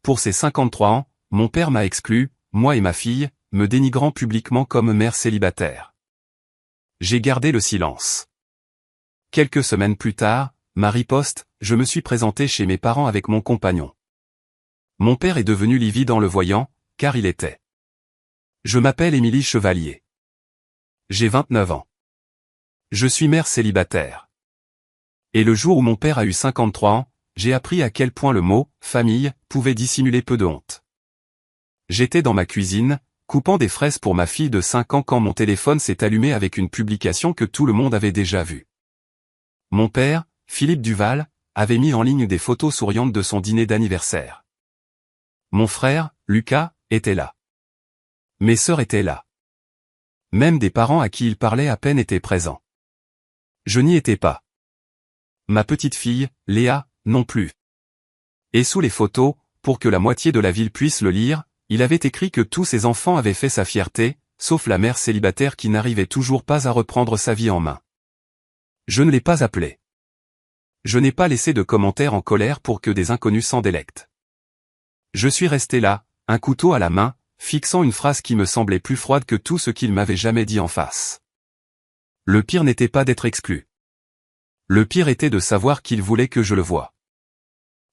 pour ses 53 ans, mon père m'a exclu, moi et ma fille, me dénigrant publiquement comme mère célibataire. J'ai gardé le silence. Quelques semaines plus tard, ma riposte, je me suis présenté chez mes parents avec mon compagnon. Mon père est devenu livide en le voyant, car il était. Je m'appelle Émilie Chevalier. J'ai 29 ans. Je suis mère célibataire. Et le jour où mon père a eu 53 ans, j'ai appris à quel point le mot « famille » pouvait dissimuler peu de honte. J'étais dans ma cuisine, coupant des fraises pour ma fille de 5 ans quand mon téléphone s'est allumé avec une publication que tout le monde avait déjà vue. Mon père, Philippe Duval, avait mis en ligne des photos souriantes de son dîner d'anniversaire. Mon frère, Lucas, était là. Mes sœurs étaient là. Même des parents à qui il parlait à peine étaient présents. Je n'y étais pas. Ma petite fille, Léa, non plus. Et sous les photos, pour que la moitié de la ville puisse le lire, il avait écrit que tous ses enfants avaient fait sa fierté, sauf la mère célibataire qui n'arrivait toujours pas à reprendre sa vie en main. Je ne l'ai pas appelé. Je n'ai pas laissé de commentaires en colère pour que des inconnus s'en délectent. Je suis resté là, un couteau à la main, fixant une phrase qui me semblait plus froide que tout ce qu'il m'avait jamais dit en face. Le pire n'était pas d'être exclu. Le pire était de savoir qu'il voulait que je le voie.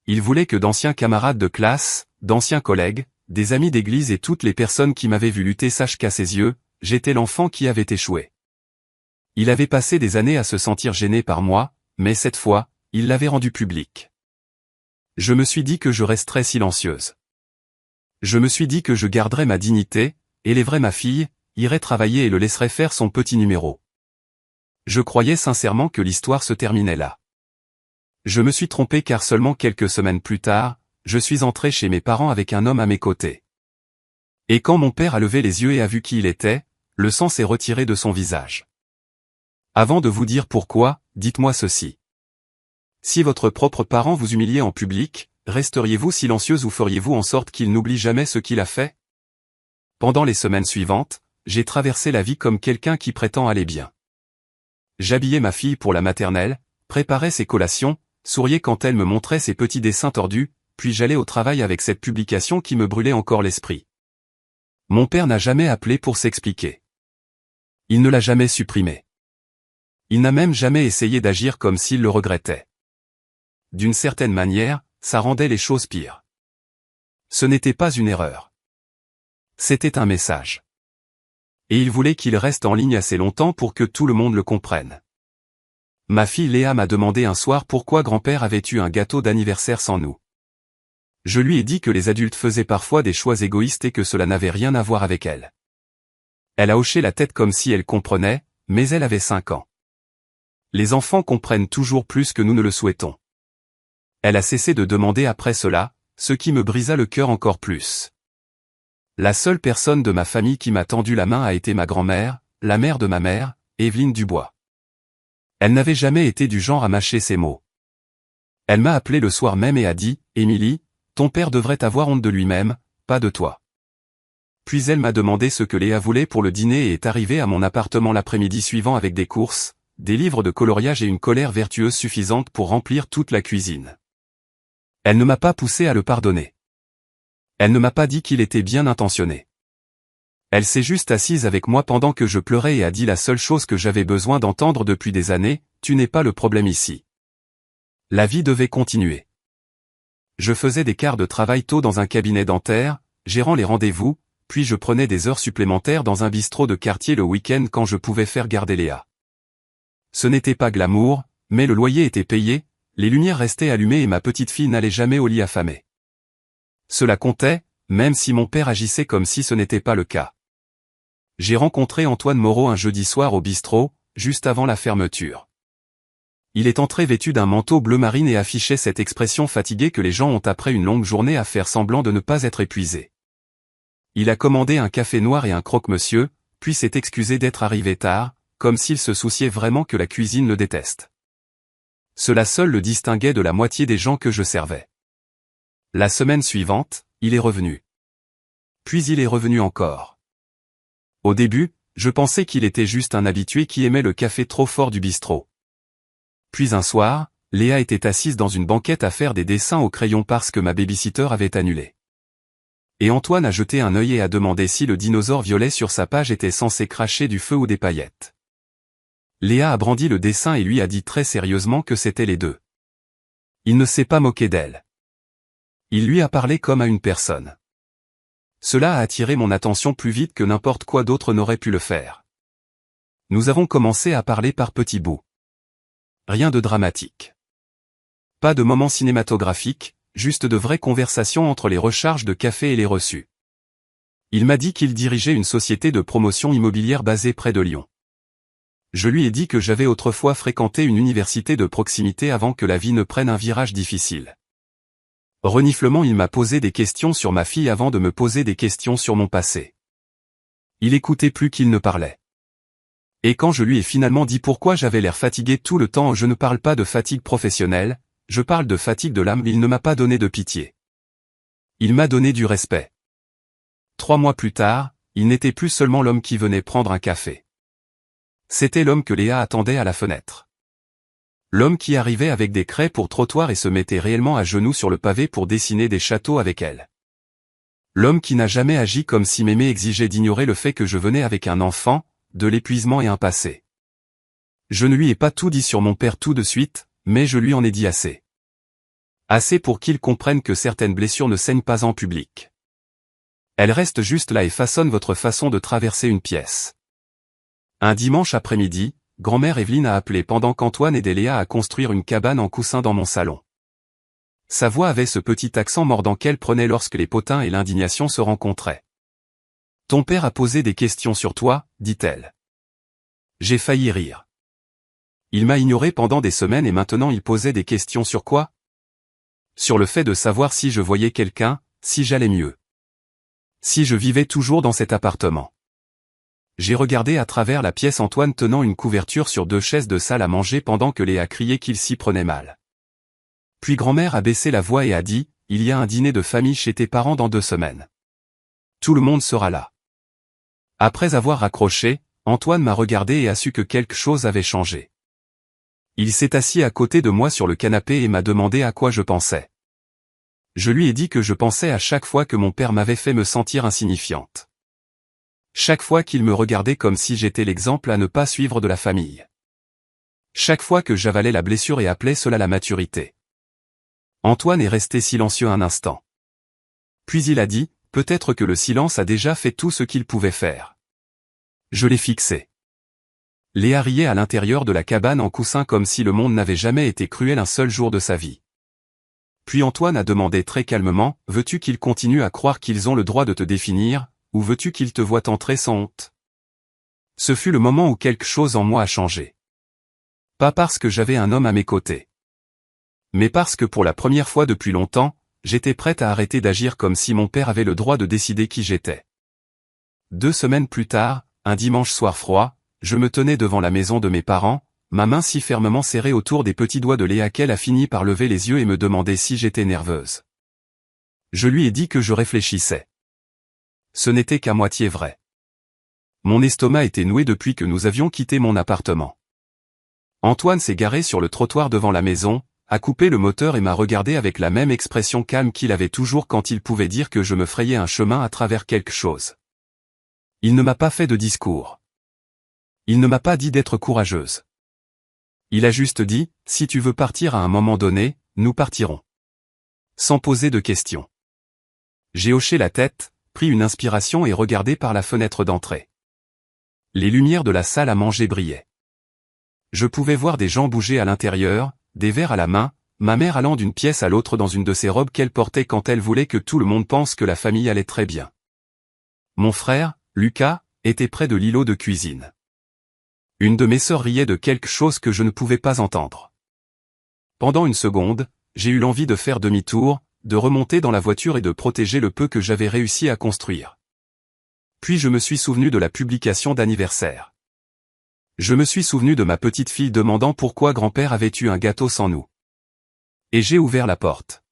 Il voulait que d'anciens camarades de classe, d'anciens collègues, des amis d'église et toutes les personnes qui m'avaient vu lutter sachent qu'à ses yeux, j'étais l'enfant qui avait échoué. Il avait passé des années à se sentir gêné par moi, mais cette fois, il l'avait rendu public. Je me suis dit que je resterais silencieuse. Je me suis dit que je garderais ma dignité, élèverais ma fille, irais travailler et le laisserais faire son petit numéro. Je croyais sincèrement que l'histoire se terminait là. Je me suis trompé car seulement quelques semaines plus tard, je suis entré chez mes parents avec un homme à mes côtés. Et quand mon père a levé les yeux et a vu qui il était, le sang s'est retiré de son visage. Avant de vous dire pourquoi, dites-moi ceci. Si votre propre parent vous humiliait en public, resteriez-vous silencieuse ou feriez-vous en sorte qu'il n'oublie jamais ce qu'il a fait? Pendant les semaines suivantes, j'ai traversé la vie comme quelqu'un qui prétend aller bien. J'habillais ma fille pour la maternelle, préparais ses collations, souriais quand elle me montrait ses petits dessins tordus, puis j'allais au travail avec cette publication qui me brûlait encore l'esprit. Mon père n'a jamais appelé pour s'expliquer. Il ne l'a jamais supprimé. Il n'a même jamais essayé d'agir comme s'il le regrettait. D'une certaine manière, ça rendait les choses pires. Ce n'était pas une erreur. C'était un message. Et il voulait qu'il reste en ligne assez longtemps pour que tout le monde le comprenne. Ma fille Léa m'a demandé un soir pourquoi grand-père avait eu un gâteau d'anniversaire sans nous. Je lui ai dit que les adultes faisaient parfois des choix égoïstes et que cela n'avait rien à voir avec elle. Elle a hoché la tête comme si elle comprenait, mais elle avait 5 ans. Les enfants comprennent toujours plus que nous ne le souhaitons. Elle a cessé de demander après cela, ce qui me brisa le cœur encore plus. La seule personne de ma famille qui m'a tendu la main a été ma grand-mère, la mère de ma mère, Évelyne Dubois. Elle n'avait jamais été du genre à mâcher ses mots. Elle m'a appelé le soir même et a dit, « Émilie, ton père devrait avoir honte de lui-même, pas de toi. » Puis elle m'a demandé ce que Léa voulait pour le dîner et est arrivée à mon appartement l'après-midi suivant avec des courses, des livres de coloriage et une colère vertueuse suffisante pour remplir toute la cuisine. Elle ne m'a pas poussé à le pardonner. Elle ne m'a pas dit qu'il était bien intentionné. Elle s'est juste assise avec moi pendant que je pleurais et a dit la seule chose que j'avais besoin d'entendre depuis des années, « Tu n'es pas le problème ici. » La vie devait continuer. Je faisais des quarts de travail tôt dans un cabinet dentaire, gérant les rendez-vous, puis je prenais des heures supplémentaires dans un bistrot de quartier le week-end quand je pouvais faire garder Léa. Ce n'était pas glamour, mais le loyer était payé, les lumières restaient allumées et ma petite fille n'allait jamais au lit affamée. Cela comptait, même si mon père agissait comme si ce n'était pas le cas. J'ai rencontré Antoine Moreau un jeudi soir au bistrot, juste avant la fermeture. Il est entré vêtu d'un manteau bleu marine et affichait cette expression fatiguée que les gens ont après une longue journée à faire semblant de ne pas être épuisés. Il a commandé un café noir et un croque-monsieur, puis s'est excusé d'être arrivé tard, comme s'il se souciait vraiment que la cuisine le déteste. Cela seul le distinguait de la moitié des gens que je servais. La semaine suivante, il est revenu. Puis il est revenu encore. Au début, je pensais qu'il était juste un habitué qui aimait le café trop fort du bistrot. Puis un soir, Léa était assise dans une banquette à faire des dessins au crayon parce que ma babysitter avait annulé. Et Antoine a jeté un œil et a demandé si le dinosaure violet sur sa page était censé cracher du feu ou des paillettes. Léa a brandi le dessin et lui a dit très sérieusement que c'était les deux. Il ne s'est pas moqué d'elle. Il lui a parlé comme à une personne. Cela a attiré mon attention plus vite que n'importe quoi d'autre n'aurait pu le faire. Nous avons commencé à parler par petits bouts. Rien de dramatique. Pas de moment cinématographique, juste de vraies conversations entre les recharges de café et les reçus. Il m'a dit qu'il dirigeait une société de promotion immobilière basée près de Lyon. Je lui ai dit que j'avais autrefois fréquenté une université de proximité avant que la vie ne prenne un virage difficile. Reniflement, il m'a posé des questions sur ma fille avant de me poser des questions sur mon passé. Il écoutait plus qu'il ne parlait. Et quand je lui ai finalement dit pourquoi j'avais l'air fatigué tout le temps, je ne parle pas de fatigue professionnelle, je parle de fatigue de l'âme, il ne m'a pas donné de pitié. Il m'a donné du respect. 3 mois plus tard, il n'était plus seulement l'homme qui venait prendre un café. C'était l'homme que Léa attendait à la fenêtre. L'homme qui arrivait avec des craies pour trottoir et se mettait réellement à genoux sur le pavé pour dessiner des châteaux avec elle. L'homme qui n'a jamais agi comme si Mémé exigeait d'ignorer le fait que je venais avec un enfant, de l'épuisement et un passé. Je ne lui ai pas tout dit sur mon père tout de suite, mais je lui en ai dit assez. Assez pour qu'il comprenne que certaines blessures ne saignent pas en public. Elles restent juste là et façonnent votre façon de traverser une pièce. Un dimanche après-midi, grand-mère Evelyne a appelé pendant qu'Antoine aidait Léa à construire une cabane en coussin dans mon salon. Sa voix avait ce petit accent mordant qu'elle prenait lorsque les potins et l'indignation se rencontraient. « Ton père a posé des questions sur toi, dit-elle. » J'ai failli rire. Il m'a ignoré pendant des semaines et maintenant il posait des questions sur quoi? Sur le fait de savoir si je voyais quelqu'un, si j'allais mieux. Si je vivais toujours dans cet appartement. J'ai regardé à travers la pièce Antoine tenant une couverture sur 2 chaises de salle à manger pendant que Léa criait qu'il s'y prenait mal. Puis grand-mère a baissé la voix et a dit, « Il y a un dîner de famille chez tes parents dans 2 semaines. Tout le monde sera là. » Après avoir raccroché, Antoine m'a regardé et a su que quelque chose avait changé. Il s'est assis à côté de moi sur le canapé et m'a demandé à quoi je pensais. Je lui ai dit que je pensais à chaque fois que mon père m'avait fait me sentir insignifiante. Chaque fois qu'il me regardait comme si j'étais l'exemple à ne pas suivre de la famille. Chaque fois que j'avalais la blessure et appelais cela la maturité. Antoine est resté silencieux un instant. Puis il a dit, peut-être que le silence a déjà fait tout ce qu'il pouvait faire. Je l'ai fixé. Léa riait à l'intérieur de la cabane en coussin comme si le monde n'avait jamais été cruel un seul jour de sa vie. Puis Antoine a demandé très calmement, veux-tu qu'ils continuent à croire qu'ils ont le droit de te définir, ou veux-tu qu'ils te voient entrer sans honte? Ce fut le moment où quelque chose en moi a changé. Pas parce que j'avais un homme à mes côtés. Mais parce que pour la première fois depuis longtemps, j'étais prête à arrêter d'agir comme si mon père avait le droit de décider qui j'étais. 2 semaines plus tard, un dimanche soir froid, je me tenais devant la maison de mes parents, ma main si fermement serrée autour des petits doigts de Léa qu'elle a fini par lever les yeux et me demander si j'étais nerveuse. Je lui ai dit que je réfléchissais. Ce n'était qu'à moitié vrai. Mon estomac était noué depuis que nous avions quitté mon appartement. Antoine s'est garé sur le trottoir devant la maison, a coupé le moteur et m'a regardé avec la même expression calme qu'il avait toujours quand il pouvait dire que je me frayais un chemin à travers quelque chose. Il ne m'a pas fait de discours. Il ne m'a pas dit d'être courageuse. Il a juste dit, si tu veux partir à un moment donné, nous partirons. Sans poser de questions. J'ai hoché la tête, pris une inspiration et regardé par la fenêtre d'entrée. Les lumières de la salle à manger brillaient. Je pouvais voir des gens bouger à l'intérieur, des verres à la main, ma mère allant d'une pièce à l'autre dans une de ses robes qu'elle portait quand elle voulait que tout le monde pense que la famille allait très bien. Mon frère, Lucas, était près de l'îlot de cuisine. Une de mes sœurs riait de quelque chose que je ne pouvais pas entendre. Pendant une seconde, j'ai eu l'envie de faire demi-tour, de remonter dans la voiture et de protéger le peu que j'avais réussi à construire. Puis je me suis souvenu de la publication d'anniversaire. Je me suis souvenu de ma petite fille demandant pourquoi grand-père avait eu un gâteau sans nous. Et j'ai ouvert la porte.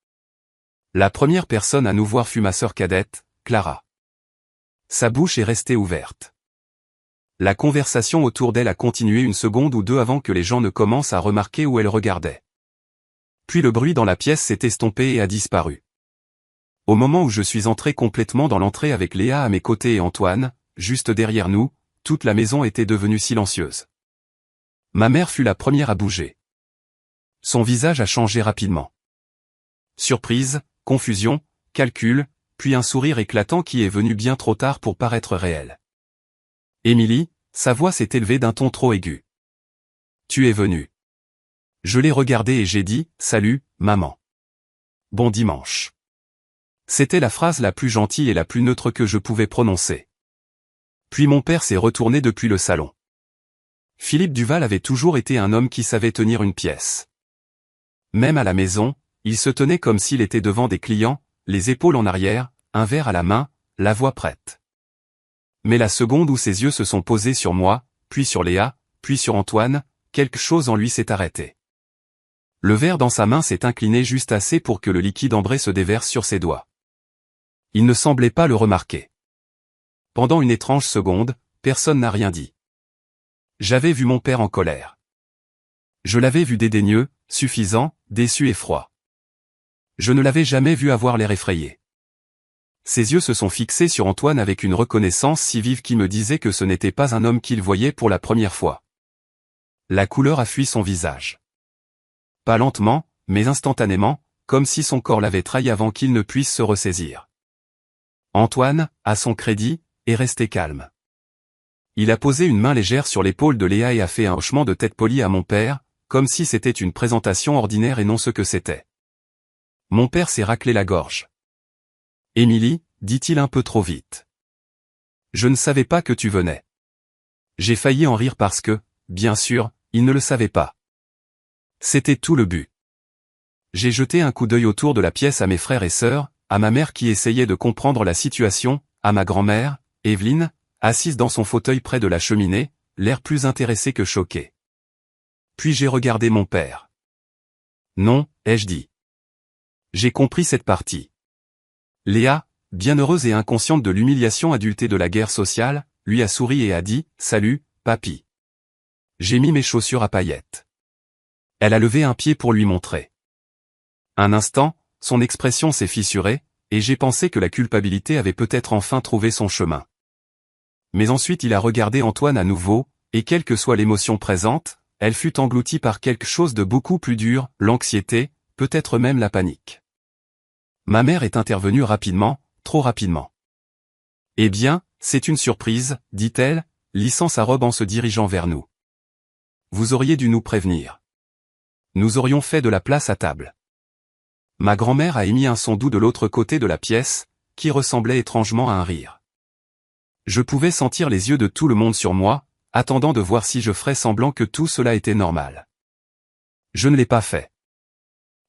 La première personne à nous voir fut ma sœur cadette, Clara. Sa bouche est restée ouverte. La conversation autour d'elle a continué une seconde ou deux avant que les gens ne commencent à remarquer où elle regardait. Puis le bruit dans la pièce s'est estompé et a disparu. Au moment où je suis entré complètement dans l'entrée avec Léa à mes côtés et Antoine, juste derrière nous, toute la maison était devenue silencieuse. Ma mère fut la première à bouger. Son visage a changé rapidement. Surprise, confusion, calcul, puis un sourire éclatant qui est venu bien trop tard pour paraître réel. Émilie, sa voix s'est élevée d'un ton trop aigu. Tu es venue. Je l'ai regardée et j'ai dit, salut, maman. Bon dimanche. C'était la phrase la plus gentille et la plus neutre que je pouvais prononcer. Puis mon père s'est retourné depuis le salon. Philippe Duval avait toujours été un homme qui savait tenir une pièce. Même à la maison, il se tenait comme s'il était devant des clients, les épaules en arrière, un verre à la main, la voix prête. Mais la seconde où ses yeux se sont posés sur moi, puis sur Léa, puis sur Antoine, quelque chose en lui s'est arrêté. Le verre dans sa main s'est incliné juste assez pour que le liquide ambré se déverse sur ses doigts. Il ne semblait pas le remarquer. Pendant une étrange seconde, personne n'a rien dit. J'avais vu mon père en colère. Je l'avais vu dédaigneux, suffisant, déçu et froid. Je ne l'avais jamais vu avoir l'air effrayé. Ses yeux se sont fixés sur Antoine avec une reconnaissance si vive qui me disait que ce n'était pas un homme qu'il voyait pour la première fois. La couleur a fui son visage. Pas lentement, mais instantanément, comme si son corps l'avait trahi avant qu'il ne puisse se ressaisir. Antoine, à son crédit, est resté calme. Il a posé une main légère sur l'épaule de Léa et a fait un hochement de tête poli à mon père, comme si c'était une présentation ordinaire et non ce que c'était. Mon père s'est raclé la gorge. « Émilie, dit-il un peu trop vite. Je ne savais pas que tu venais. » J'ai failli en rire parce que, bien sûr, il ne le savait pas. C'était tout le but. J'ai jeté un coup d'œil autour de la pièce à mes frères et sœurs, à ma mère qui essayait de comprendre la situation, à ma grand-mère, Evelyne, assise dans son fauteuil près de la cheminée, l'air plus intéressé que choqué. Puis j'ai regardé mon père. Non, ai-je dit. J'ai compris cette partie. Léa, bien heureuse et inconsciente de l'humiliation adultée de la guerre sociale, lui a souri et a dit « Salut, papy ». J'ai mis mes chaussures à paillettes. Elle a levé un pied pour lui montrer. Un instant, son expression s'est fissurée, et j'ai pensé que la culpabilité avait peut-être enfin trouvé son chemin. Mais ensuite il a regardé Antoine à nouveau, et quelle que soit l'émotion présente, elle fut engloutie par quelque chose de beaucoup plus dur, l'anxiété, peut-être même la panique. Ma mère est intervenue rapidement, trop rapidement. « Eh bien, c'est une surprise, dit-elle, lissant sa robe en se dirigeant vers nous. Vous auriez dû nous prévenir. Nous aurions fait de la place à table. » Ma grand-mère a émis un son doux de l'autre côté de la pièce, qui ressemblait étrangement à un rire. Je pouvais sentir les yeux de tout le monde sur moi, attendant de voir si je ferais semblant que tout cela était normal. Je ne l'ai pas fait.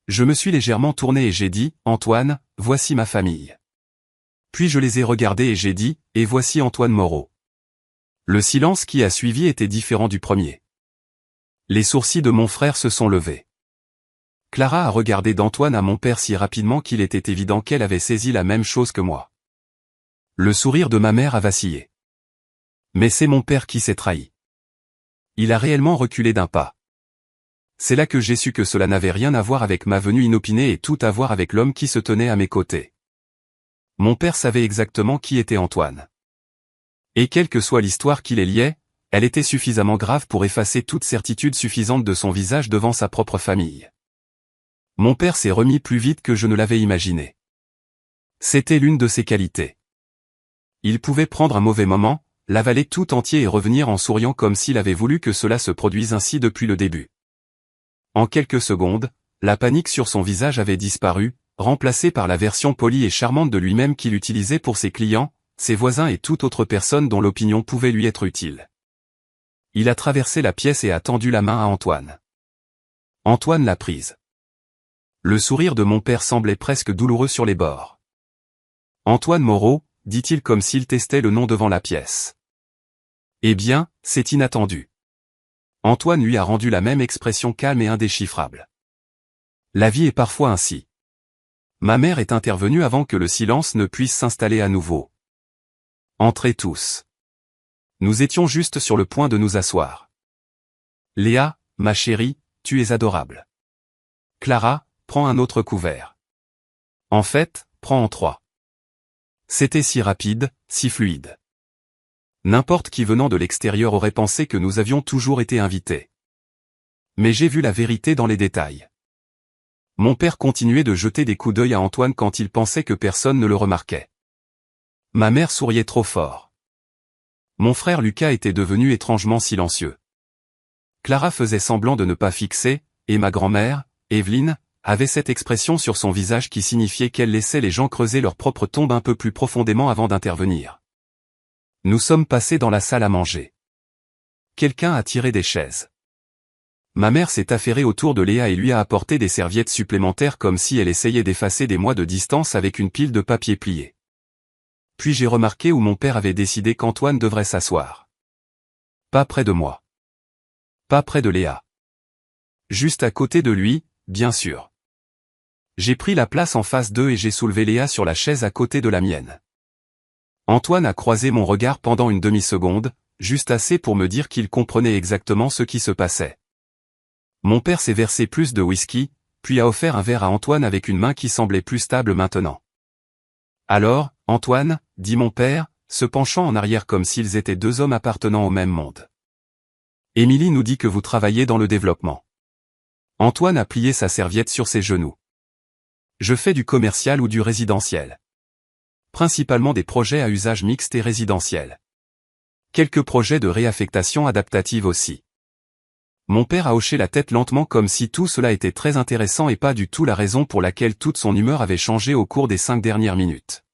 Je me suis légèrement tourné et j'ai dit, « Antoine, voici ma famille. » Puis je les ai regardés et j'ai dit, « Et voici Antoine Moreau. » Le silence qui a suivi était différent du premier. Les sourcils de mon frère se sont levés. Clara a regardé d'Antoine à mon père si rapidement qu'il était évident qu'elle avait saisi la même chose que moi. Le sourire de ma mère a vacillé. Mais c'est mon père qui s'est trahi. Il a réellement reculé d'un pas. C'est là que j'ai su que cela n'avait rien à voir avec ma venue inopinée et tout à voir avec l'homme qui se tenait à mes côtés. Mon père savait exactement qui était Antoine. Et quelle que soit l'histoire qui les liait, elle était suffisamment grave pour effacer toute certitude suffisante de son visage devant sa propre famille. Mon père s'est remis plus vite que je ne l'avais imaginé. C'était l'une de ses qualités. Il pouvait prendre un mauvais moment, l'avaler tout entier et revenir en souriant comme s'il avait voulu que cela se produise ainsi depuis le début. En quelques secondes, la panique sur son visage avait disparu, remplacée par la version polie et charmante de lui-même qu'il utilisait pour ses clients, ses voisins et toute autre personne dont l'opinion pouvait lui être utile. Il a traversé la pièce et a tendu la main à Antoine. Antoine l'a prise. Le sourire de mon père semblait presque douloureux sur les bords. « Antoine Moreau », dit-il comme s'il testait le nom devant la pièce. Eh bien, c'est inattendu. Antoine lui a rendu la même expression calme et indéchiffrable. La vie est parfois ainsi. Ma mère est intervenue avant que le silence ne puisse s'installer à nouveau. Entrez tous. Nous étions juste sur le point de nous asseoir. Léa, ma chérie, tu es adorable. Clara, prends un autre couvert. En fait, prends en 3. C'était si rapide, si fluide. N'importe qui venant de l'extérieur aurait pensé que nous avions toujours été invités. Mais j'ai vu la vérité dans les détails. Mon père continuait de jeter des coups d'œil à Antoine quand il pensait que personne ne le remarquait. Ma mère souriait trop fort. Mon frère Lucas était devenu étrangement silencieux. Clara faisait semblant de ne pas fixer, et ma grand-mère, Evelyne, avait cette expression sur son visage qui signifiait qu'elle laissait les gens creuser leur propre tombe un peu plus profondément avant d'intervenir. Nous sommes passés dans la salle à manger. Quelqu'un a tiré des chaises. Ma mère s'est affairée autour de Léa et lui a apporté des serviettes supplémentaires comme si elle essayait d'effacer des mois de distance avec une pile de papier plié. Puis j'ai remarqué où mon père avait décidé qu'Antoine devrait s'asseoir. Pas près de moi. Pas près de Léa. Juste à côté de lui, bien sûr. J'ai pris la place en face d'eux et j'ai soulevé Léa sur la chaise à côté de la mienne. Antoine a croisé mon regard pendant une demi-seconde, juste assez pour me dire qu'il comprenait exactement ce qui se passait. Mon père s'est versé plus de whisky, puis a offert un verre à Antoine avec une main qui semblait plus stable maintenant. « Alors, Antoine, » dit mon père, se penchant en arrière comme s'ils étaient deux hommes appartenant au même monde. « Émilie nous dit que vous travaillez dans le développement. » Antoine a plié sa serviette sur ses genoux. « Je fais du commercial ou du résidentiel. Principalement des projets à usage mixte et résidentiel. Quelques projets de réaffectation adaptative aussi. » Mon père a hoché la tête lentement comme si tout cela était très intéressant et pas du tout la raison pour laquelle toute son humeur avait changé au cours des 5 dernières minutes.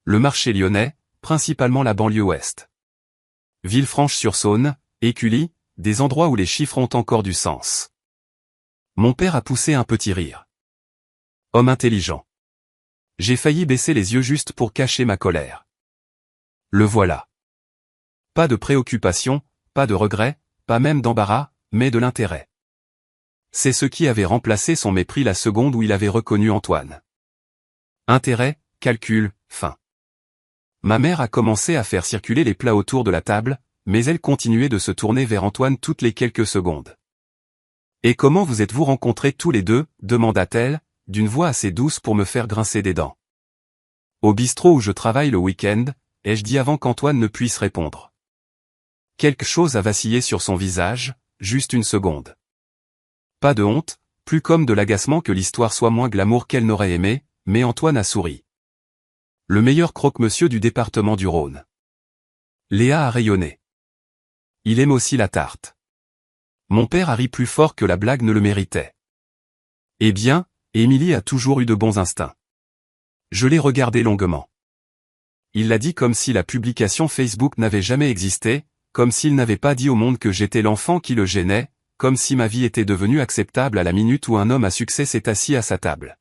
Le marché lyonnais, principalement la banlieue ouest. Villefranche-sur-Saône, Écully, des endroits où les chiffres ont encore du sens. Mon père a poussé un petit rire. Homme intelligent. J'ai failli baisser les yeux juste pour cacher ma colère. Le voilà. Pas de préoccupation, pas de regret, pas même d'embarras, mais de l'intérêt. C'est ce qui avait remplacé son mépris la seconde où il avait reconnu Antoine. Intérêt, calcul, faim. Ma mère a commencé à faire circuler les plats autour de la table, mais elle continuait de se tourner vers Antoine toutes les quelques secondes. « Et comment vous êtes-vous rencontrés tous les deux » demanda-t-elle, d'une voix assez douce pour me faire grincer des dents. « Au bistrot où je travaille le week-end » ai-je dit avant qu'Antoine ne puisse répondre. Quelque chose a vacillé sur son visage, juste une seconde. Pas de honte, plus comme de l'agacement que l'histoire soit moins glamour qu'elle n'aurait aimé, mais Antoine a souri. Le meilleur croque-monsieur du département du Rhône. Léa a rayonné. Il aime aussi la tarte. Mon père a ri plus fort que la blague ne le méritait. Eh bien, Émilie a toujours eu de bons instincts. Je l'ai regardé longuement. Il l'a dit comme si la publication Facebook n'avait jamais existé, comme s'il n'avait pas dit au monde que j'étais l'enfant qui le gênait, comme si ma vie était devenue acceptable à la minute où un homme à succès s'est assis à sa table.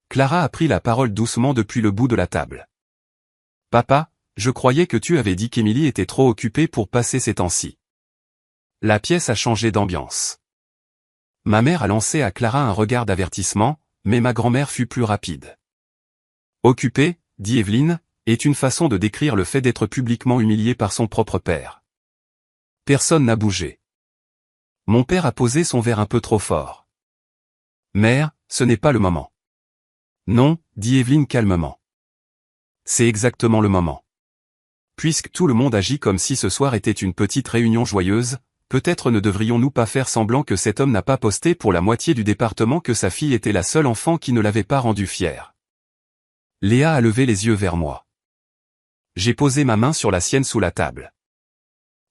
Clara a pris la parole doucement depuis le bout de la table. « Papa, je croyais que tu avais dit qu'Émilie était trop occupée pour passer ces temps-ci. » La pièce a changé d'ambiance. Ma mère a lancé à Clara un regard d'avertissement, mais ma grand-mère fut plus rapide. « Occupée, » dit Evelyne, est une façon de décrire le fait d'être publiquement humilié par son propre père. Personne n'a bougé. Mon père a posé son verre un peu trop fort. Mère, ce n'est pas le moment. Non, dit Evelyne calmement. C'est exactement le moment. Puisque tout le monde agit comme si ce soir était une petite réunion joyeuse, peut-être ne devrions-nous pas faire semblant que cet homme n'a pas posté pour la moitié du département que sa fille était la seule enfant qui ne l'avait pas rendu fière. Léa a levé les yeux vers moi. J'ai posé ma main sur la sienne sous la table.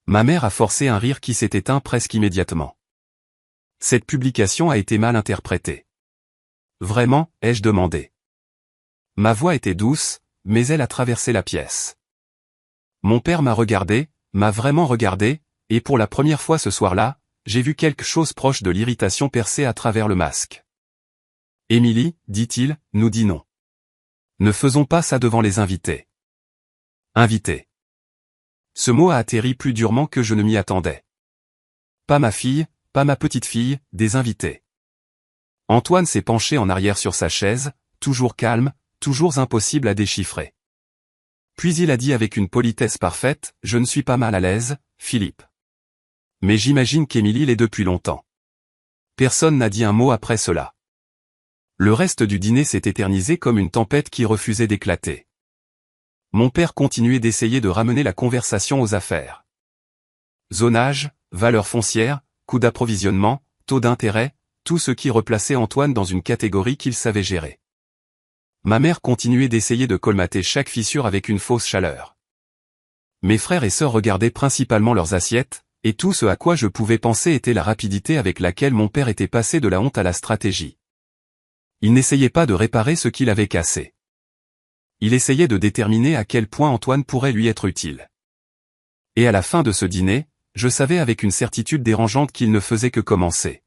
Ma mère a forcé un rire qui s'est éteint presque immédiatement. Cette publication a été mal interprétée. Vraiment, ai-je demandé. Ma voix était douce, mais elle a traversé la pièce. Mon père m'a regardé, m'a vraiment regardé, et pour la première fois ce soir-là, j'ai vu quelque chose proche de l'irritation percer à travers le masque. Émilie, dit-il, nous dit non. Ne faisons pas ça devant les invités. Invité. Ce mot a atterri plus durement que je ne m'y attendais. Pas ma fille, pas ma petite fille, des invités. Antoine s'est penché en arrière sur sa chaise, toujours calme, toujours impossible à déchiffrer. Puis il a dit avec une politesse parfaite, « Je ne suis pas mal à l'aise, Philippe. Mais j'imagine qu'Émilie l'est depuis longtemps. » Personne n'a dit un mot après cela. Le reste du dîner s'est éternisé comme une tempête qui refusait d'éclater. Mon père continuait d'essayer de ramener la conversation aux affaires. Zonage, valeurs foncières, coûts d'approvisionnement, taux d'intérêt, tout ce qui replaçait Antoine dans une catégorie qu'il savait gérer. Ma mère continuait d'essayer de colmater chaque fissure avec une fausse chaleur. Mes frères et sœurs regardaient principalement leurs assiettes, et tout ce à quoi je pouvais penser était la rapidité avec laquelle mon père était passé de la honte à la stratégie. Il n'essayait pas de réparer ce qu'il avait cassé. Il essayait de déterminer à quel point Antoine pourrait lui être utile. Et à la fin de ce dîner, je savais avec une certitude dérangeante qu'il ne faisait que commencer.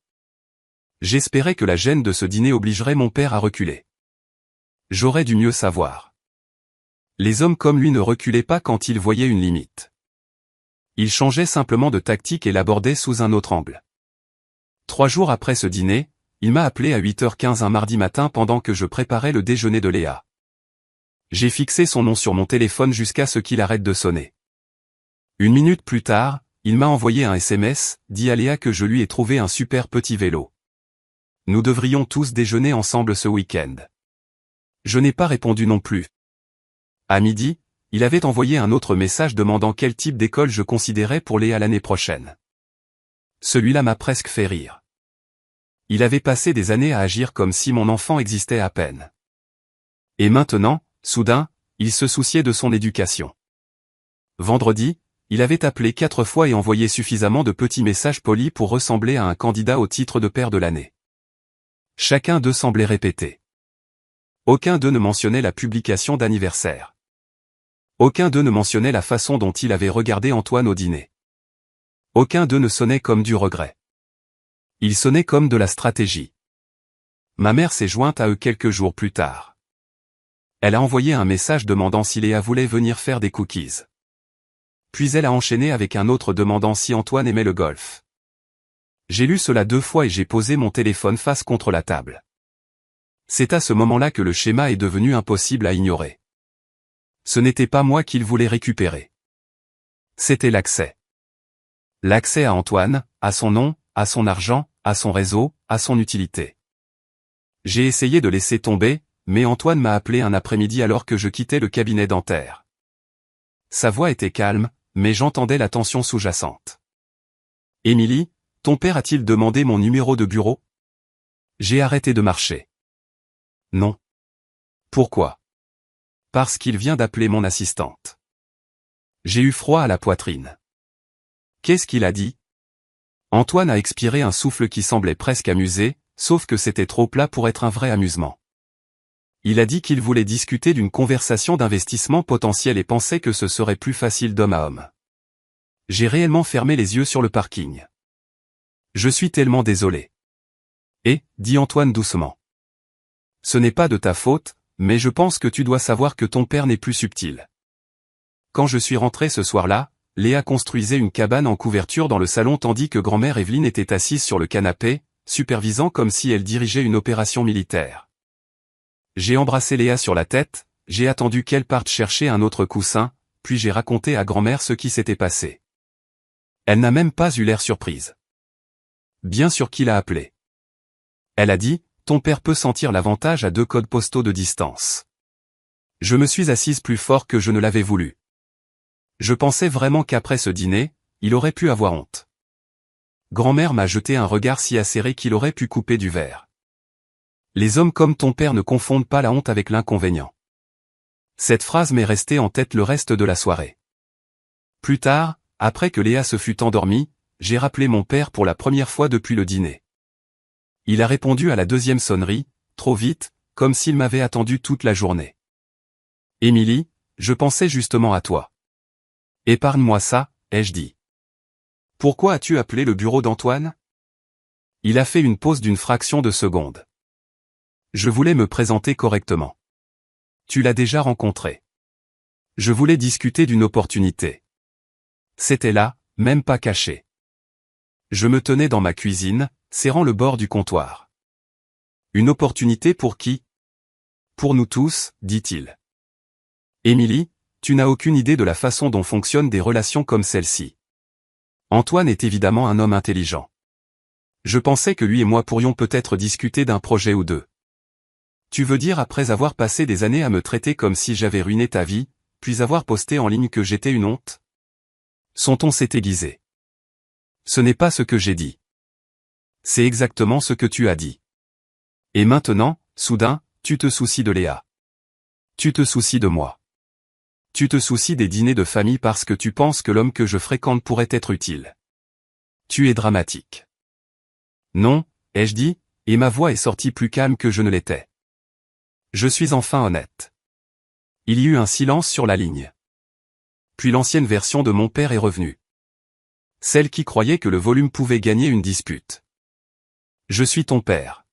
J'espérais que la gêne de ce dîner obligerait mon père à reculer. J'aurais dû mieux savoir. Les hommes comme lui ne reculaient pas quand ils voyaient une limite. Ils changeaient simplement de tactique et l'abordaient sous un autre angle. 3 jours après ce dîner, il m'a appelé à 8h15 un mardi matin pendant que je préparais le déjeuner de Léa. J'ai fixé son nom sur mon téléphone jusqu'à ce qu'il arrête de sonner. 1 minute plus tard, il m'a envoyé un SMS, dit à Léa que je lui ai trouvé un super petit vélo. Nous devrions tous déjeuner ensemble ce week-end. Je n'ai pas répondu non plus. À midi, il avait envoyé un autre message demandant quel type d'école je considérais pour Léa l'année prochaine. Celui-là m'a presque fait rire. Il avait passé des années à agir comme si mon enfant existait à peine. Et maintenant, soudain, il se souciait de son éducation. Vendredi, il avait appelé 4 fois et envoyé suffisamment de petits messages polis pour ressembler à un candidat au titre de père de l'année. Chacun d'eux semblait répéter. Aucun d'eux ne mentionnait la publication d'anniversaire. Aucun d'eux ne mentionnait la façon dont il avait regardé Antoine au dîner. Aucun d'eux ne sonnait comme du regret. Il sonnait comme de la stratégie. Ma mère s'est jointe à eux quelques jours plus tard. Elle a envoyé un message demandant si Léa voulait venir faire des cookies. Puis elle a enchaîné avec un autre demandant si Antoine aimait le golf. J'ai lu cela 2 fois et j'ai posé mon téléphone face contre la table. C'est à ce moment-là que le schéma est devenu impossible à ignorer. Ce n'était pas moi qu'il voulait récupérer. C'était l'accès. L'accès à Antoine, à son nom, à son argent, à son réseau, à son utilité. J'ai essayé de laisser tomber, mais Antoine m'a appelé un après-midi alors que je quittais le cabinet dentaire. Sa voix était calme, mais j'entendais la tension sous-jacente. « Émilie, ton père a-t-il demandé mon numéro de bureau ?» J'ai arrêté de marcher. « Non. » Pourquoi ? Parce qu'il vient d'appeler mon assistante. J'ai eu froid à la poitrine. Qu'est-ce qu'il a dit ? Antoine a expiré un souffle qui semblait presque amusé, sauf que c'était trop plat pour être un vrai amusement. Il a dit qu'il voulait discuter d'une conversation d'investissement potentiel et pensait que ce serait plus facile d'homme à homme. J'ai réellement fermé les yeux sur le parking. Je suis tellement désolé. Et, dit Antoine doucement. Ce n'est pas de ta faute, mais je pense que tu dois savoir que ton père n'est plus subtil. Quand je suis rentré ce soir-là, Léa construisait une cabane en couverture dans le salon tandis que grand-mère Evelyne était assise sur le canapé, supervisant comme si elle dirigeait une opération militaire. J'ai embrassé Léa sur la tête, j'ai attendu qu'elle parte chercher un autre coussin, puis j'ai raconté à grand-mère ce qui s'était passé. Elle n'a même pas eu l'air surprise. Bien sûr qu'il a appelé. Elle a dit, ton père peut sentir l'avantage à 2 codes postaux de distance. Je me suis assise plus fort que je ne l'avais voulu. Je pensais vraiment qu'après ce dîner, il aurait pu avoir honte. Grand-mère m'a jeté un regard si acéré qu'il aurait pu couper du verre. Les hommes comme ton père ne confondent pas la honte avec l'inconvénient. Cette phrase m'est restée en tête le reste de la soirée. Plus tard, après que Léa se fut endormie, j'ai rappelé mon père pour la première fois depuis le dîner. Il a répondu à la 2e sonnerie, trop vite, comme s'il m'avait attendu toute la journée. « Émilie, je pensais justement à toi. »« Épargne-moi ça, ai-je dit. »« Pourquoi as-tu appelé le bureau d'Antoine ?» Il a fait une pause d'une fraction de seconde. Je voulais me présenter correctement. Tu l'as déjà rencontré. Je voulais discuter d'une opportunité. C'était là, même pas caché. Je me tenais dans ma cuisine, serrant le bord du comptoir. Une opportunité pour qui ? Pour nous tous, dit-il. Émilie, tu n'as aucune idée de la façon dont fonctionnent des relations comme celle-ci. Antoine est évidemment un homme intelligent. Je pensais que lui et moi pourrions peut-être discuter d'un projet ou deux. Tu veux dire après avoir passé des années à me traiter comme si j'avais ruiné ta vie, puis avoir posté en ligne que j'étais une honte? Son ton s'est aiguisé. Ce n'est pas ce que j'ai dit. C'est exactement ce que tu as dit. Et maintenant, soudain, tu te soucies de Léa. Tu te soucies de moi. Tu te soucies des dîners de famille parce que tu penses que l'homme que je fréquente pourrait être utile. Tu es dramatique. Non, ai-je dit, et ma voix est sortie plus calme que je ne l'étais. Je suis enfin honnête. Il y eut un silence sur la ligne. Puis l'ancienne version de mon père est revenue. Celle qui croyait que le volume pouvait gagner une dispute. Je suis ton père.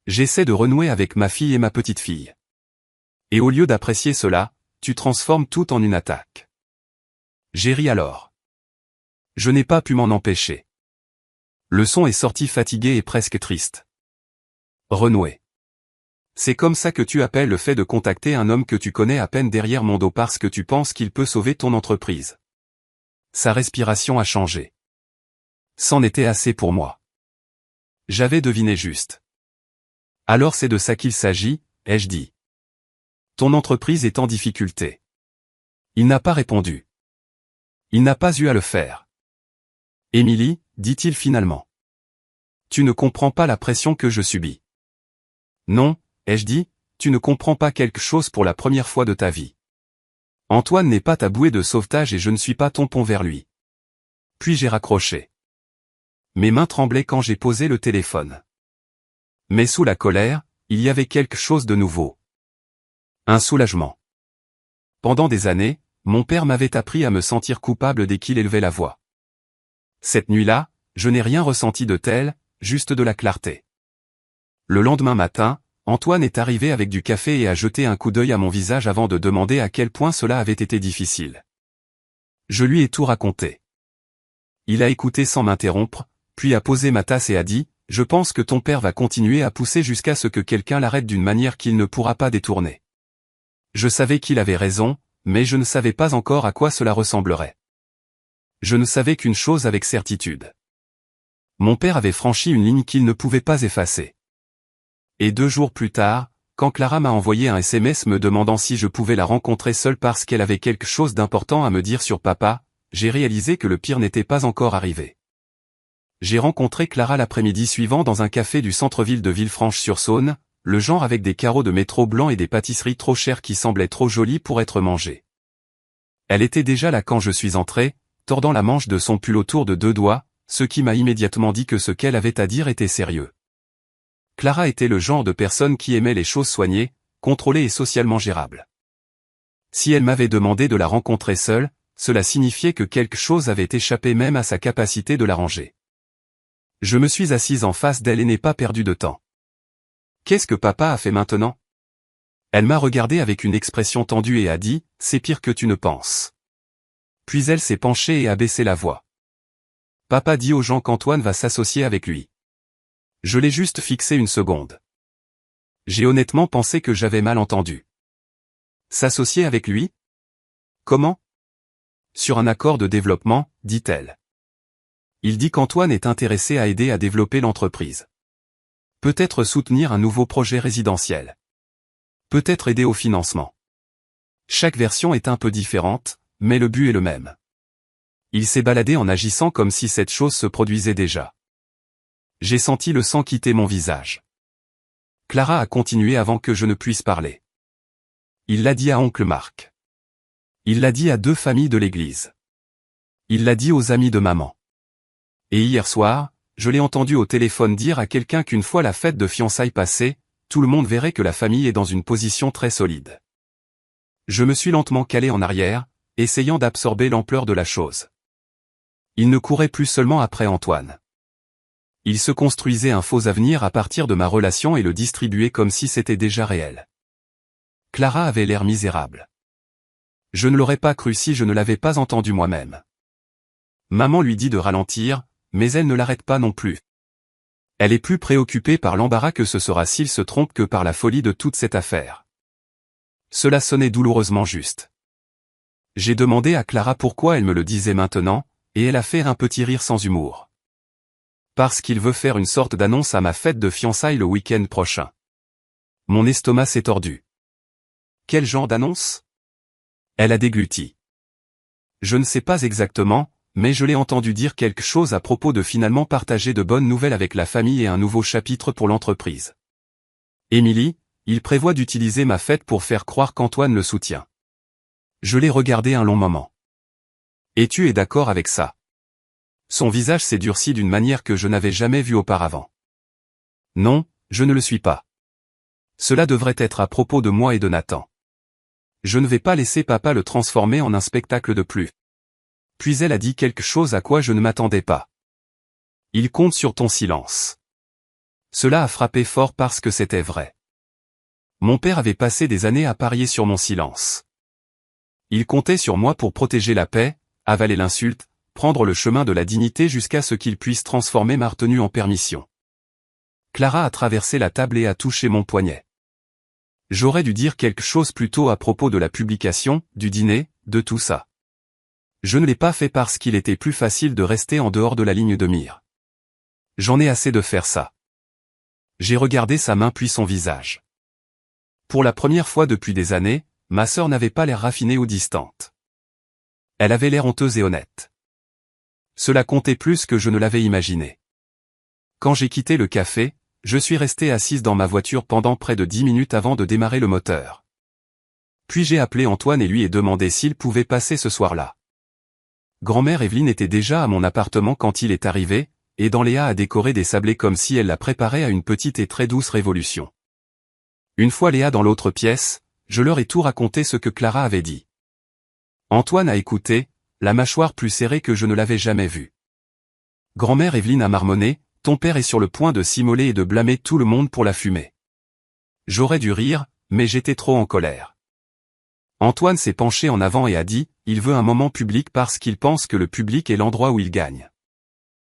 J'essaie de renouer avec ma fille et ma petite-fille. Et au lieu d'apprécier cela, tu transformes tout en une attaque. J'ai ri alors. Je n'ai pas pu m'en empêcher. Le son est sorti fatigué et presque triste. Renouer. C'est comme ça que tu appelles le fait de contacter un homme que tu connais à peine derrière mon dos parce que tu penses qu'il peut sauver ton entreprise. Sa respiration a changé. C'en était assez pour moi. J'avais deviné juste. Alors c'est de ça qu'il s'agit, ai-je dit. Ton entreprise est en difficulté. Il n'a pas répondu. Il n'a pas eu à le faire. Émilie, dit-il finalement. Tu ne comprends pas la pression que je subis. Non, ai-je dit, tu ne comprends pas quelque chose pour la première fois de ta vie. Antoine n'est pas ta bouée de sauvetage et je ne suis pas ton pont vers lui. Puis j'ai raccroché. Mes mains tremblaient quand j'ai posé le téléphone. Mais sous la colère, il y avait quelque chose de nouveau. Un soulagement. Pendant des années, mon père m'avait appris à me sentir coupable dès qu'il élevait la voix. Cette nuit-là, je n'ai rien ressenti de tel, juste de la clarté. Le lendemain matin, Antoine est arrivé avec du café et a jeté un coup d'œil à mon visage avant de demander à quel point cela avait été difficile. Je lui ai tout raconté. Il a écouté sans m'interrompre, puis a posé ma tasse et a dit, « Je pense que ton père va continuer à pousser jusqu'à ce que quelqu'un l'arrête d'une manière qu'il ne pourra pas détourner. » Je savais qu'il avait raison, mais je ne savais pas encore à quoi cela ressemblerait. Je ne savais qu'une chose avec certitude. Mon père avait franchi une ligne qu'il ne pouvait pas effacer. Et 2 jours plus tard, quand Clara m'a envoyé un SMS me demandant si je pouvais la rencontrer seule parce qu'elle avait quelque chose d'important à me dire sur papa, j'ai réalisé que le pire n'était pas encore arrivé. J'ai rencontré Clara l'après-midi suivant dans un café du centre-ville de Villefranche-sur-Saône, le genre avec des carreaux de métro blancs et des pâtisseries trop chères qui semblaient trop jolies pour être mangées. Elle était déjà là quand je suis entré, tordant la manche de son pull autour de 2 doigts, ce qui m'a immédiatement dit que ce qu'elle avait à dire était sérieux. Clara était le genre de personne qui aimait les choses soignées, contrôlées et socialement gérables. Si elle m'avait demandé de la rencontrer seule, cela signifiait que quelque chose avait échappé même à sa capacité de l'arranger. Je me suis assise en face d'elle et n'ai pas perdu de temps. « Qu'est-ce que papa a fait maintenant ?» Elle m'a regardé avec une expression tendue et a dit, « C'est pire que tu ne penses. » Puis elle s'est penchée et a baissé la voix. « Papa dit aux gens qu'Antoine va s'associer avec lui. » Je l'ai juste fixé une seconde. J'ai honnêtement pensé que j'avais mal entendu. S'associer avec lui? Comment? Sur un accord de développement, dit-elle. Il dit qu'Antoine est intéressé à aider à développer l'entreprise. Peut-être soutenir un nouveau projet résidentiel. Peut-être aider au financement. Chaque version est un peu différente, mais le but est le même. Il s'est baladé en agissant comme si cette chose se produisait déjà. J'ai senti le sang quitter mon visage. Clara a continué avant que je ne puisse parler. Il l'a dit à oncle Marc. Il l'a dit à 2 familles de l'église. Il l'a dit aux amis de maman. Et hier soir, je l'ai entendu au téléphone dire à quelqu'un qu'une fois la fête de fiançailles passée, tout le monde verrait que la famille est dans une position très solide. Je me suis lentement calé en arrière, essayant d'absorber l'ampleur de la chose. Il ne courait plus seulement après Antoine. Il se construisait un faux avenir à partir de ma relation et le distribuait comme si c'était déjà réel. Clara avait l'air misérable. Je ne l'aurais pas cru si je ne l'avais pas entendu moi-même. Maman lui dit de ralentir, mais elle ne l'arrête pas non plus. Elle est plus préoccupée par l'embarras que ce sera s'il se trompe que par la folie de toute cette affaire. Cela sonnait douloureusement juste. J'ai demandé à Clara pourquoi elle me le disait maintenant, et elle a fait un petit rire sans humour. Parce qu'il veut faire une sorte d'annonce à ma fête de fiançailles le week-end prochain. Mon estomac s'est tordu. Quel genre d'annonce? Elle a dégluti. Je ne sais pas exactement, mais je l'ai entendu dire quelque chose à propos de finalement partager de bonnes nouvelles avec la famille et un nouveau chapitre pour l'entreprise. Émilie, il prévoit d'utiliser ma fête pour faire croire qu'Antoine le soutient. Je l'ai regardé un long moment. Et tu es d'accord avec ça? Son visage s'est durci d'une manière que je n'avais jamais vue auparavant. Non, je ne le suis pas. Cela devrait être à propos de moi et de Nathan. Je ne vais pas laisser papa le transformer en un spectacle de plus. Puis elle a dit quelque chose à quoi je ne m'attendais pas. Il compte sur ton silence. Cela a frappé fort parce que c'était vrai. Mon père avait passé des années à parier sur mon silence. Il comptait sur moi pour protéger la paix, avaler l'insulte, prendre le chemin de la dignité jusqu'à ce qu'il puisse transformer ma retenue en permission. Clara a traversé la table et a touché mon poignet. J'aurais dû dire quelque chose plus tôt à propos de la publication, du dîner, de tout ça. Je ne l'ai pas fait parce qu'il était plus facile de rester en dehors de la ligne de mire. J'en ai assez de faire ça. J'ai regardé sa main puis son visage. Pour la première fois depuis des années, ma sœur n'avait pas l'air raffinée ou distante. Elle avait l'air honteuse et honnête. Cela comptait plus que je ne l'avais imaginé. Quand j'ai quitté le café, je suis restée assise dans ma voiture pendant près de 10 minutes avant de démarrer le moteur. Puis j'ai appelé Antoine et lui ai demandé s'il pouvait passer ce soir-là. Grand-mère Evelyne était déjà à mon appartement quand il est arrivé, et dans Léa a décoré des sablés comme si elle la préparait à une petite et très douce révolution. Une fois Léa dans l'autre pièce, je leur ai tout raconté ce que Clara avait dit. Antoine a écouté, la mâchoire plus serrée que je ne l'avais jamais vue. Grand-mère Evelyne a marmonné, ton père est sur le point de s'immoler et de blâmer tout le monde pour la fumée. J'aurais dû rire, mais j'étais trop en colère. Antoine s'est penché en avant et a dit, il veut un moment public parce qu'il pense que le public est l'endroit où il gagne.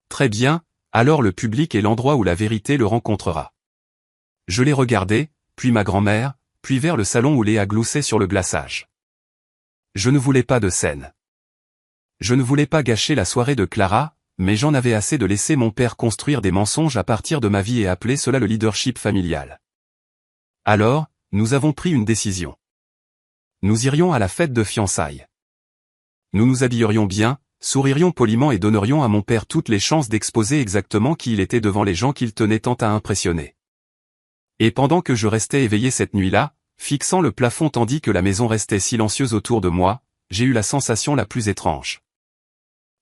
Très bien, alors le public est l'endroit où la vérité le rencontrera. Je l'ai regardé, puis ma grand-mère, puis vers le salon où Léa gloussait sur le glaçage. Je ne voulais pas de scène. Je ne voulais pas gâcher la soirée de Clara, mais j'en avais assez de laisser mon père construire des mensonges à partir de ma vie et appeler cela le leadership familial. Alors, nous avons pris une décision. Nous irions à la fête de fiançailles. Nous nous habillerions bien, souririons poliment et donnerions à mon père toutes les chances d'exposer exactement qui il était devant les gens qu'il tenait tant à impressionner. Et pendant que je restais éveillé cette nuit-là, fixant le plafond tandis que la maison restait silencieuse autour de moi, j'ai eu la sensation la plus étrange.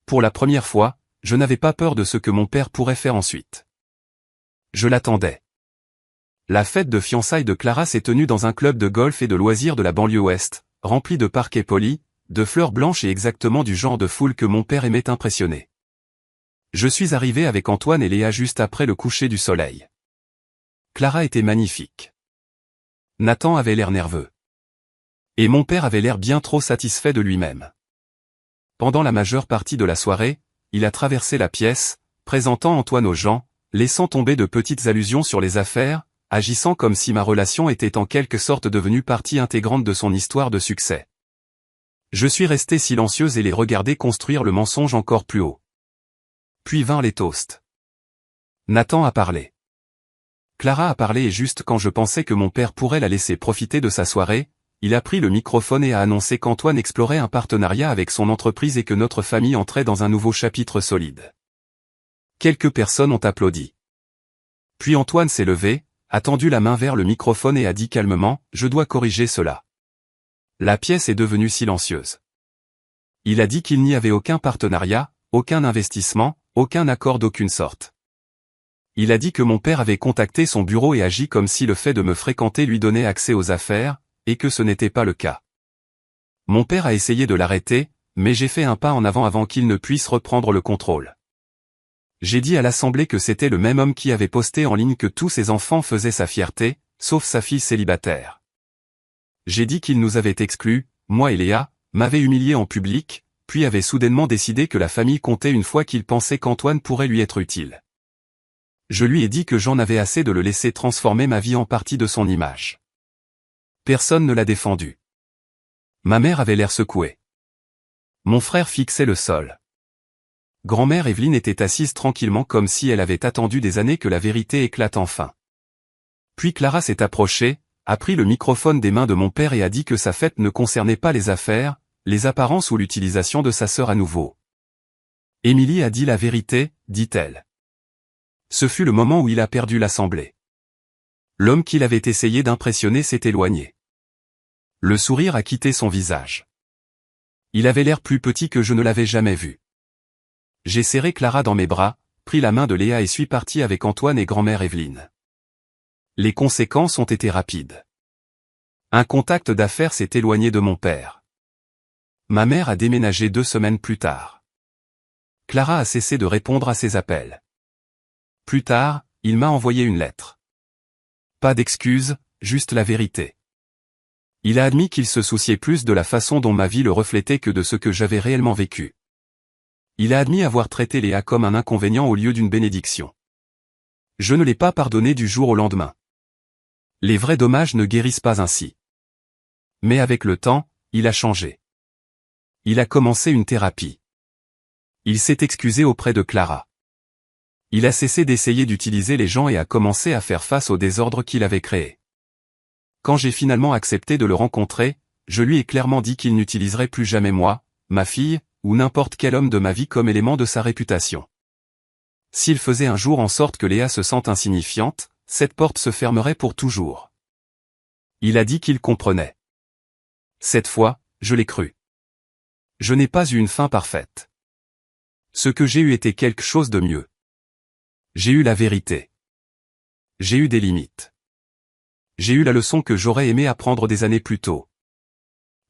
Pour la première fois, je n'avais pas peur de ce que mon père pourrait faire ensuite. Je l'attendais. La fête de fiançailles de Clara s'est tenue dans un club de golf et de loisirs de la banlieue ouest, rempli de parquets polis, de fleurs blanches et exactement du genre de foule que mon père aimait impressionner. Je suis arrivé avec Antoine et Léa juste après le coucher du soleil. Clara était magnifique. Nathan avait l'air nerveux. Et mon père avait l'air bien trop satisfait de lui-même. Pendant la majeure partie de la soirée, il a traversé la pièce, présentant Antoine aux gens, laissant tomber de petites allusions sur les affaires, agissant comme si ma relation était en quelque sorte devenue partie intégrante de son histoire de succès. Je suis resté silencieuse et les regardais construire le mensonge encore plus haut. Puis vinrent les toasts. Nathan a parlé. Clara a parlé et juste quand je pensais que mon père pourrait la laisser profiter de sa soirée, il a pris le microphone et a annoncé qu'Antoine explorait un partenariat avec son entreprise et que notre famille entrait dans un nouveau chapitre solide. Quelques personnes ont applaudi. Puis Antoine s'est levé, a tendu la main vers le microphone et a dit calmement, « Je dois corriger cela. » La pièce est devenue silencieuse. Il a dit qu'il n'y avait aucun partenariat, aucun investissement, aucun accord d'aucune sorte. Il a dit que mon père avait contacté son bureau et agi comme si le fait de me fréquenter lui donnait accès aux affaires, et que ce n'était pas le cas. Mon père a essayé de l'arrêter, mais j'ai fait un pas en avant qu'il ne puisse reprendre le contrôle. J'ai dit à l'Assemblée que c'était le même homme qui avait posté en ligne que tous ses enfants faisaient sa fierté, sauf sa fille célibataire. J'ai dit qu'il nous avait exclus, moi et Léa, m'avait humilié en public, puis avait soudainement décidé que la famille comptait une fois qu'il pensait qu'Antoine pourrait lui être utile. Je lui ai dit que j'en avais assez de le laisser transformer ma vie en partie de son image. Personne ne l'a défendu. Ma mère avait l'air secouée. Mon frère fixait le sol. Grand-mère Evelyne était assise tranquillement comme si elle avait attendu des années que la vérité éclate enfin. Puis Clara s'est approchée, a pris le microphone des mains de mon père et a dit que sa fête ne concernait pas les affaires, les apparences ou l'utilisation de sa sœur à nouveau. Émilie a dit la vérité, dit-elle. Ce fut le moment où il a perdu l'assemblée. L'homme qu'il avait essayé d'impressionner s'est éloigné. Le sourire a quitté son visage. Il avait l'air plus petit que je ne l'avais jamais vu. J'ai serré Clara dans mes bras, pris la main de Léa et suis parti avec Antoine et grand-mère Evelyne. Les conséquences ont été rapides. Un contact d'affaires s'est éloigné de mon père. Ma mère a déménagé 2 semaines plus tard. Clara a cessé de répondre à ses appels. Plus tard, il m'a envoyé une lettre. Pas d'excuses, juste la vérité. Il a admis qu'il se souciait plus de la façon dont ma vie le reflétait que de ce que j'avais réellement vécu. Il a admis avoir traité Léa comme un inconvénient au lieu d'une bénédiction. Je ne l'ai pas pardonné du jour au lendemain. Les vrais dommages ne guérissent pas ainsi. Mais avec le temps, il a changé. Il a commencé une thérapie. Il s'est excusé auprès de Clara. Il a cessé d'essayer d'utiliser les gens et a commencé à faire face au désordre qu'il avait créé. Quand j'ai finalement accepté de le rencontrer, je lui ai clairement dit qu'il n'utiliserait plus jamais moi, ma fille, ou n'importe quel homme de ma vie comme élément de sa réputation. S'il faisait un jour en sorte que Léa se sente insignifiante, cette porte se fermerait pour toujours. Il a dit qu'il comprenait. Cette fois, je l'ai cru. Je n'ai pas eu une fin parfaite. Ce que j'ai eu était quelque chose de mieux. J'ai eu la vérité. J'ai eu des limites. J'ai eu la leçon que j'aurais aimé apprendre des années plus tôt.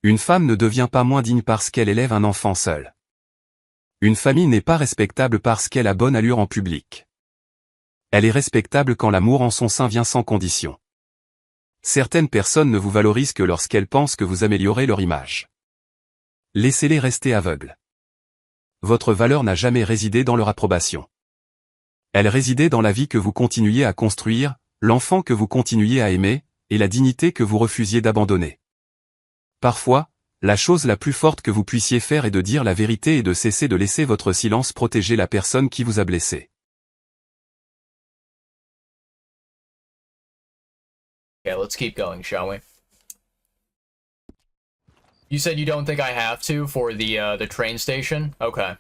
Une femme ne devient pas moins digne parce qu'elle élève un enfant seul. Une famille n'est pas respectable parce qu'elle a bonne allure en public. Elle est respectable quand l'amour en son sein vient sans condition. Certaines personnes ne vous valorisent que lorsqu'elles pensent que vous améliorez leur image. Laissez-les rester aveugles. Votre valeur n'a jamais résidé dans leur approbation. Elle résidait dans la vie que vous continuiez à construire, l'enfant que vous continuiez à aimer, et la dignité que vous refusiez d'abandonner. Parfois, la chose la plus forte que vous puissiez faire est de dire la vérité et de cesser de laisser votre silence protéger la personne qui vous a blessé. Okay, let's keep going, shall we? You said you don't think I have to for the train station? Okay.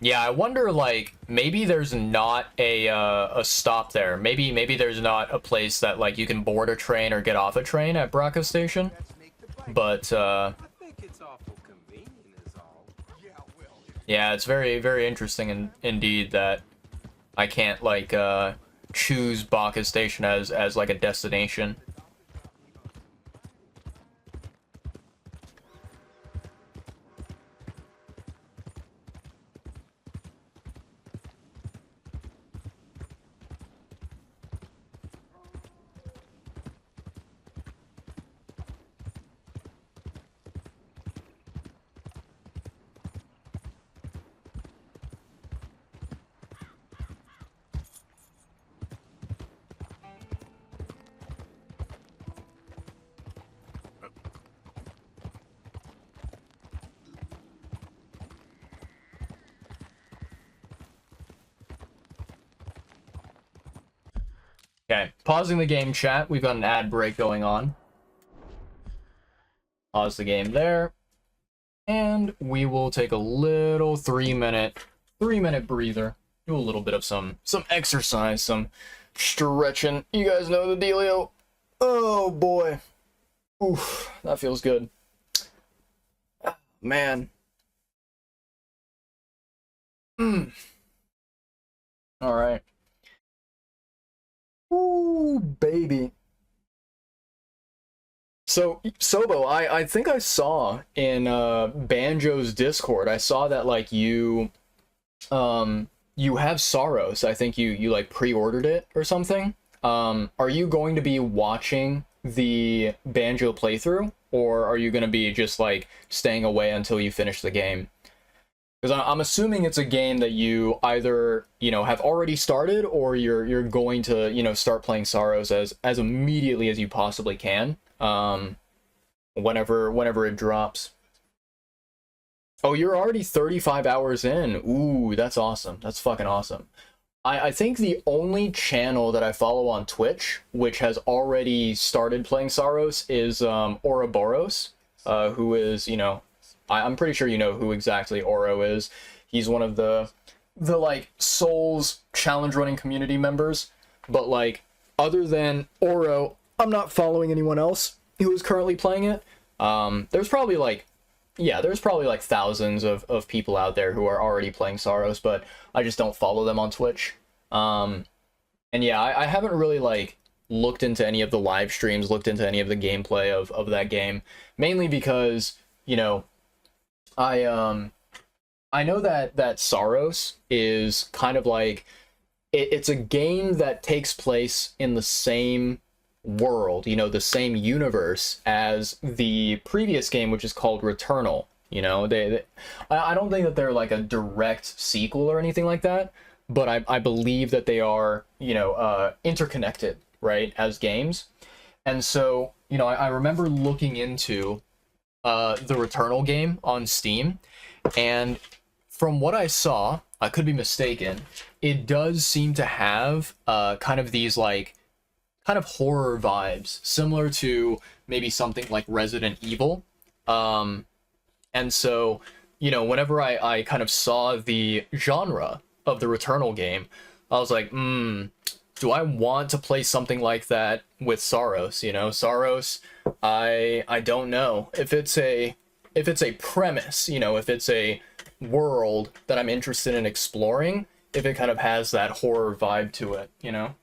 Yeah, I wonder, like, maybe there's not a stop there. Maybe there's not a place that, like, you can board a train or get off a train at Braca Station. But, yeah, it's very, very interesting indeed that I can't, like, choose Braca Station as like, a destination. Okay, pausing the game chat. We've got an ad break going on. Pause the game there. And we will take a little 3-minute breather. Do a little bit of some exercise, some stretching. You guys know the dealio. Oh boy. Oof, that feels good. Man. Alright. Ooh, baby. So, Sobo, I think I saw in Banjo's Discord, I saw that, like, you have Sorrows. I think you like pre-ordered it or something. Are you going to be watching the Banjo playthrough, or are you going to be just, like, staying away until you finish the game? Because I'm assuming it's a game that you either, you know, have already started, or you're going to, you know, start playing Sorrows as immediately as you possibly can, whenever it drops. Oh, you're already 35 hours in. Ooh, that's awesome. That's fucking awesome. I think the only channel that I follow on Twitch, which has already started playing Saros, is Ouroboros, who is, you know, I'm pretty sure you know who exactly Oro is. He's one of the like Souls challenge running community members. But like other than Oro, I'm not following anyone else who is currently playing it. There's probably like there's probably like thousands of people out there who are already playing Saros, but I just don't follow them on Twitch. And yeah, I haven't really like looked into any of the live streams, looked into any of the gameplay of that game, mainly because, you know, I know that Saros is kind of like it's a game that takes place in the same world, you know, the same universe as the previous game, which is called Returnal. You know, I don't think that they're like a direct sequel or anything like that, but I believe that they are, you know, interconnected, right, as games. And so, you know, I remember looking into the Returnal game on Steam, and from what I saw, I could be mistaken, it does seem to have kind of these like kind of horror vibes, similar to maybe something like Resident Evil. And so, you know, whenever I kind of saw the genre of the Returnal game, I was like, do I want to play something like that with Saros? You know, Saros, I don't know if it's a premise, you know, if it's a world that I'm interested in exploring, if it kind of has that horror vibe to it, you know.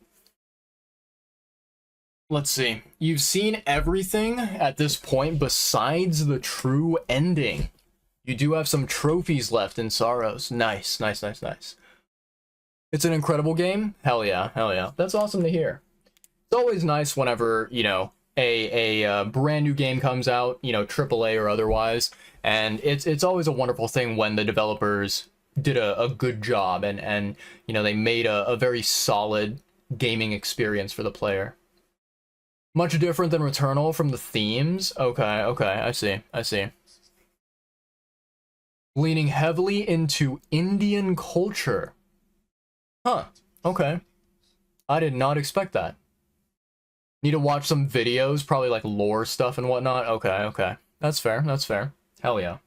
Let's see. You've seen everything at this point besides the true ending. You do have some trophies left in Saros. Nice, nice, nice, nice. It's an incredible game. Hell yeah, hell yeah. That's awesome to hear. It's always nice whenever, you know, a brand new game comes out, you know, AAA or otherwise, and it's always a wonderful thing when the developers did a good job and you know, they made a very solid gaming experience for the player. Much different than Returnal from the themes. Okay, okay, I see, I see. Leaning heavily into Indian culture. Huh, okay. I did not expect that. Need to watch some videos, probably like lore stuff and whatnot. Okay, okay. That's fair, that's fair. Hell yeah.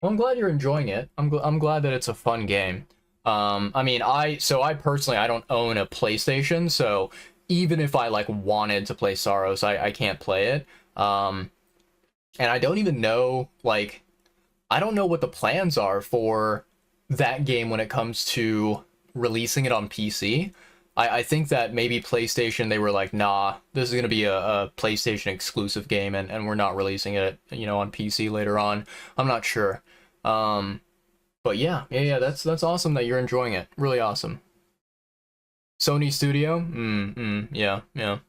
Well, I'm glad you're enjoying it. I'm glad that it's a fun game. I mean, I personally, I don't own a PlayStation, so even if I like wanted to play Saros, I can't play it. And I don't even know, like, I don't know what the plans are for that game when it comes to releasing it on PC. I think that maybe PlayStation, they were like, nah, this is going to be a PlayStation exclusive game, and we're not releasing it, you know, on PC later on. I'm not sure. But yeah, that's awesome that you're enjoying it. Really awesome. Sony Studio? Yeah, yeah.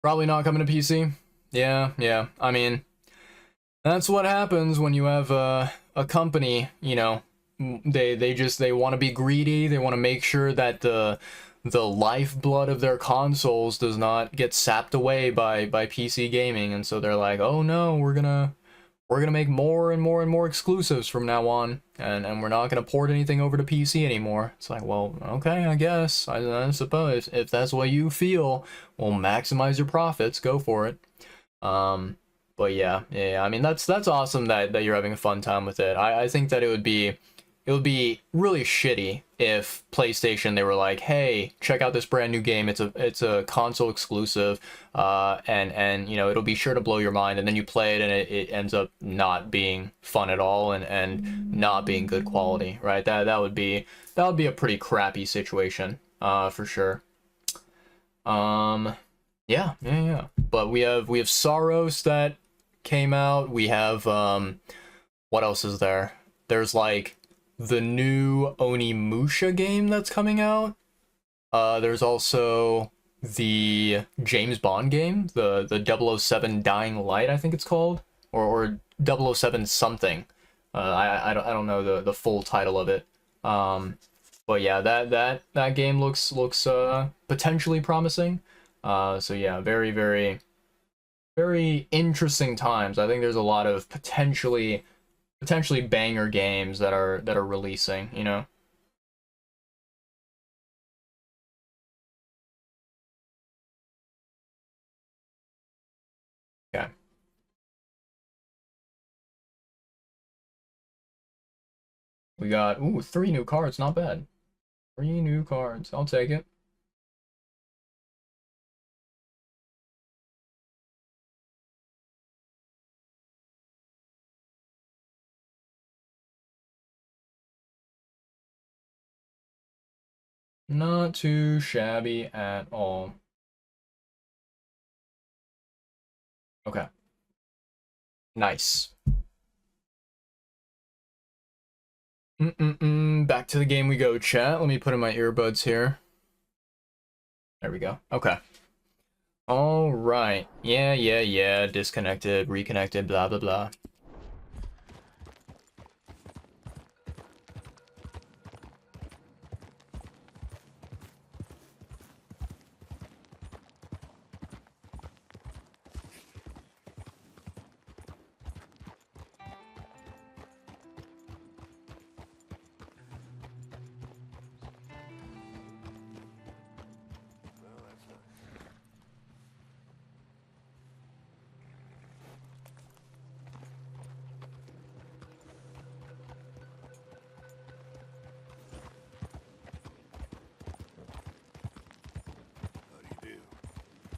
Probably not coming to PC. Yeah, yeah. I mean, that's what happens when you have a company, you know, they want to be greedy. They want to make sure that the lifeblood of their consoles does not get sapped away by PC gaming, and so they're like, oh no, we're gonna make more and more and more exclusives from now on, and we're not gonna port anything over to PC anymore. It's like, well, okay, I guess, I suppose if that's what you feel, well, maximize your profits, go for it. But yeah, I mean, that's awesome that you're having a fun time with it. I think that it would be really shitty if PlayStation, they were like, hey, check out this brand new game, it's a console exclusive, and you know, it'll be sure to blow your mind, and then you play it and it ends up not being fun at all, and not being good quality, right? That would be a pretty crappy situation, for sure. Yeah. But we have Saros that came out. We have what else is there? There's like the new Onimusha game that's coming out. There's also the James Bond game, the 007 Dying Light, I think it's called, or 007 something. I don't know the full title of it. But yeah, that game looks potentially promising. So yeah, very, very, very interesting times. I think there's a lot of potentially potentially banger games that are releasing, you know? Okay. We got, ooh, 3 new cards, not bad. 3 new cards, I'll take it. Not too shabby at all. Okay. Nice. Back to the game we go, chat. Let me put in my earbuds here. There we go. Okay. All right. Yeah. Disconnected, reconnected, blah, blah, blah.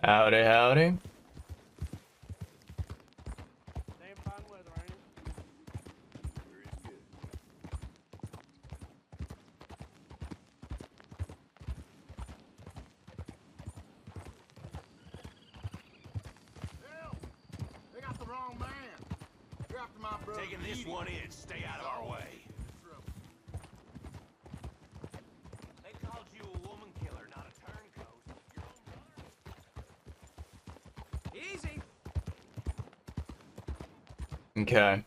Howdy, howdy. Damn fine weather, ain't it? Hell, they got the wrong man. You're after my brother. Taking this one in. Stay out of our way. They called you a woman killer, not a turncoat. Your own brother? Easy. Okay.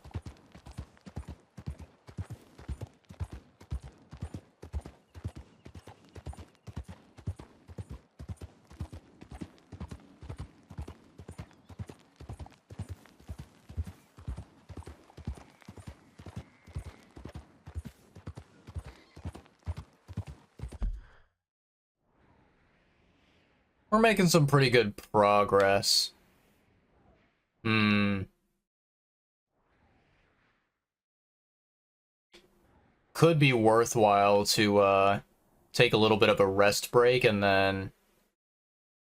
We're making some pretty good progress. Could be worthwhile to take a little bit of a rest break and then